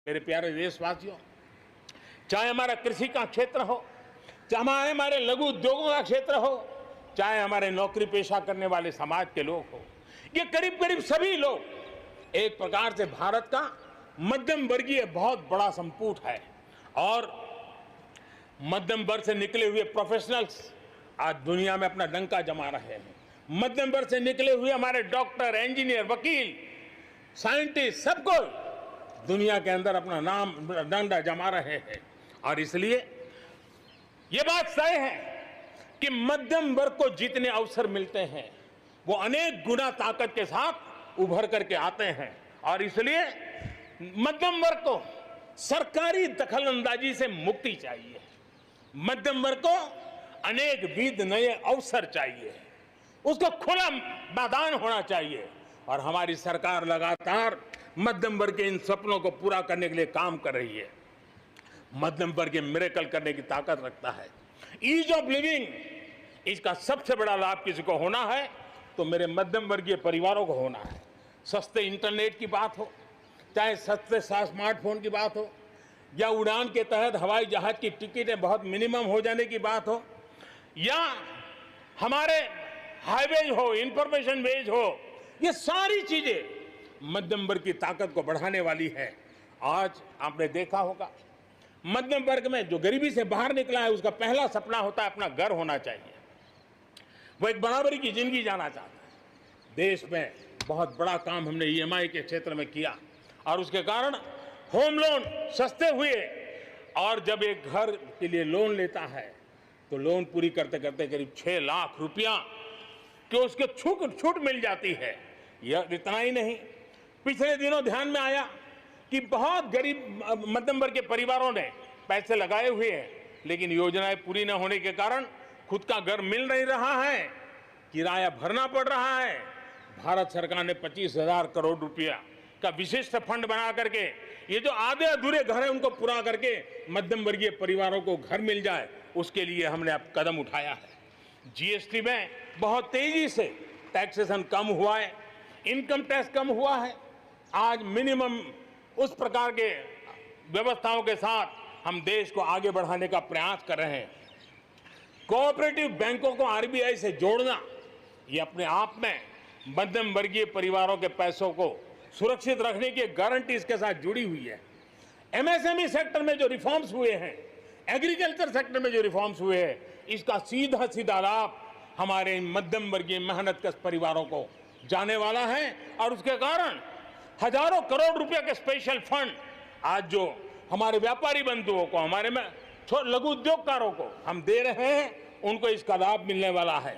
मेरे प्यारे देशवासियों, चाहे हमारा कृषि का क्षेत्र हो, चाहे हमारे लघु उद्योगों का क्षेत्र हो, चाहे हमारे नौकरी पेशा करने वाले समाज के लोग हो, ये करीब करीब सभी लोग एक प्रकार से भारत का मध्यम वर्गीय बहुत बड़ा संपुट है। और मध्यम वर्ग से निकले हुए प्रोफेशनल्स आज दुनिया में अपना डंका जमा रहे हैं। मध्यम वर्ग से निकले हुए हमारे डॉक्टर, इंजीनियर, वकील, साइंटिस्ट, सबको दुनिया के अंदर अपना नाम डंडा जमा रहे हैं। और इसलिए ये बात तय है कि मध्यम वर्ग को जितने अवसर मिलते हैं वो अनेक गुना ताकत के साथ उभर करके आते हैं। और इसलिए मध्यम वर्ग को सरकारी दखलंदाजी से मुक्ति चाहिए। मध्यम वर्ग को अनेक विध नए अवसर चाहिए, उसको खुला मैदान होना चाहिए। और हमारी सरकार लगातार मध्यम वर्ग के इन सपनों को पूरा करने के लिए काम कर रही है। मध्यम वर्ग मिरेकल करने की ताकत रखता है। ईज ऑफ लिविंग, इसका सबसे बड़ा लाभ किसी को होना है तो मेरे मध्यम वर्गीय परिवारों को होना है। सस्ते इंटरनेट की बात हो, चाहे सस्ते स्मार्टफोन की बात हो, या उड़ान के तहत हवाई जहाज की टिकटें बहुत मिनिमम हो जाने की बात हो, या हमारे हाईवेज हो, इंफॉर्मेशन वेज हो, ये सारी चीजें मध्यम वर्ग की ताकत को बढ़ाने वाली है। आज आपने देखा होगा मध्यम वर्ग में जो गरीबी से बाहर निकला है उसका पहला सपना होता है अपना घर होना चाहिए। वो एक बराबरी की जिंदगी जाना चाहता है। देश में बहुत बड़ा काम हमने ईएमआई के क्षेत्र में किया और उसके कारण होम लोन सस्ते हुए। और जब एक घर के लिए लोन लेता है तो लोन पूरी करते करते करीब 6 लाख रुपया कि उसके छूट मिल जाती है। यह इतना ही नहीं, पिछले दिनों ध्यान में आया कि बहुत गरीब मध्यम वर्ग के परिवारों ने पैसे लगाए हुए हैं, लेकिन योजनाएं पूरी न होने के कारण खुद का घर मिल नहीं रहा है, किराया भरना पड़ रहा है। भारत सरकार ने 25,000 करोड़ रुपया का विशिष्ट फंड बना करके ये जो आधे अधूरे घर हैं उनको पूरा करके मध्यम वर्गीय परिवारों को घर मिल जाए, उसके लिए हमने अब कदम उठाया है। जीएसटी में बहुत तेजी से टैक्सेशन कम हुआ है, इनकम टैक्स कम हुआ है। आज मिनिमम उस प्रकार के व्यवस्थाओं के साथ हम देश को आगे बढ़ाने का प्रयास कर रहे हैं। कोऑपरेटिव बैंकों को आरबीआई से जोड़ना ये अपने आप में मध्यम वर्गीय परिवारों के पैसों को सुरक्षित रखने की गारंटी इसके साथ जुड़ी हुई है। एमएसएमई सेक्टर में जो रिफॉर्म्स हुए हैं, एग्रीकल्चर सेक्टर में जो रिफॉर्म्स हुए हैं, इसका सीधा सीधा लाभ हमारे मध्यम वर्गीय मेहनतकश परिवारों को जाने वाला है। और उसके कारण हजारों करोड़ रुपए के स्पेशल फंड आज जो हमारे व्यापारी बंधुओं को, हमारे लघु उद्योगकारों को हम दे रहे हैं, उनको इसका लाभ मिलने वाला है।